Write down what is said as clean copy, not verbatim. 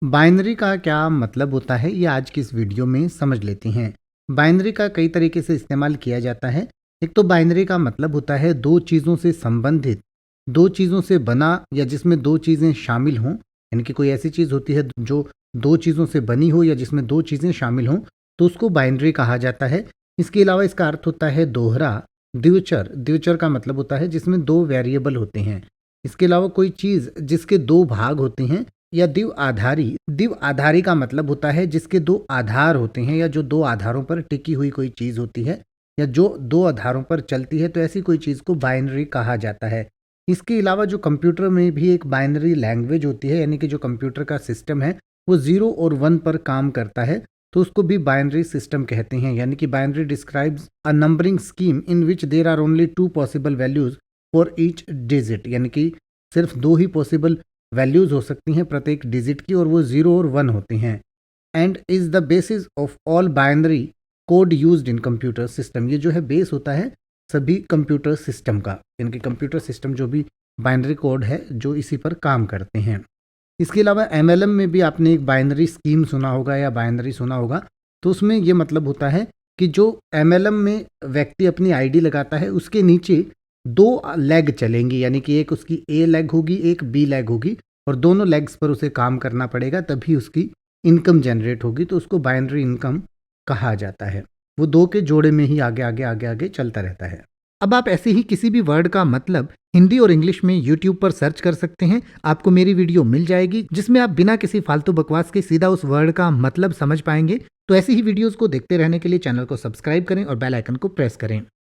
Binary का क्या मतलब होता है ये आज की इस वीडियो में समझ लेते हैं। बाइनरी का कई तरीके से इस्तेमाल किया जाता है। एक तो बाइनरी का मतलब होता है दो चीज़ों से संबंधित, दो चीज़ों से बना या जिसमें दो चीज़ें शामिल हों। यानी कि कोई ऐसी चीज़ होती है जो दो चीज़ों से बनी हो या जिसमें दो चीज़ें शामिल हों, तो उसको बाइनरी कहा जाता है। इसके अलावा इसका अर्थ होता है दोहरा। द्विचर, द्विचर का मतलब होता है जिसमें दो वेरिएबल होते हैं। इसके अलावा कोई चीज़ जिसके दो भाग होते हैं, या द्विव आधारी। द्विव आधारी का मतलब होता है जिसके दो आधार होते हैं या जो दो आधारों पर टिकी हुई कोई चीज़ होती है या जो दो आधारों पर चलती है, तो ऐसी कोई चीज़ को बाइनरी कहा जाता है। इसके अलावा जो कंप्यूटर में भी एक बाइनरी लैंग्वेज होती है, यानी कि जो कंप्यूटर का सिस्टम है वो 0 और 1 पर काम करता है, तो उसको भी बाइनरी सिस्टम कहते हैं। यानी कि binary describes a numbering scheme in which there are only two possible values for each digit. यानी कि सिर्फ दो ही पॉसिबल वैल्यूज हो सकती हैं प्रत्येक डिजिट की, और वो 0 और 1 होती हैं। And is the basis of all binary code used in computer system. ये जो है बेस होता है सभी कंप्यूटर सिस्टम का, यानी कि कंप्यूटर सिस्टम जो भी बाइनरी कोड है जो इसी पर काम करते हैं। इसके अलावा एमएलएम में भी आपने एक बाइनरी स्कीम सुना होगा या बाइनरी सुना होगा, तो उसमें ये मतलब होता है कि जो एमएलएम में व्यक्ति अपनी आईडी लगाता है उसके नीचे दो लेग चलेंगी, यानी कि एक उसकी ए लेग होगी, एक बी लेग होगी, और दोनों लेग्स पर उसे काम करना पड़ेगा तभी उसकी इनकम जनरेट होगी, तो उसको बाइनरी इनकम कहा जाता है। वो दो के जोड़े में ही आगे आगे आगे आगे चलता रहता है। अब आप ऐसे ही किसी भी वर्ड का मतलब हिंदी और इंग्लिश में यूट्यूब पर सर्च कर सकते हैं। आपको मेरी वीडियो मिल जाएगी जिसमें आप बिना किसी फालतू बकवास के सीधा उस वर्ड का मतलब समझ पाएंगे। तो ऐसी ही वीडियोस को देखते रहने के लिए चैनल को सब्सक्राइब करें और बेल आइकन को प्रेस करें।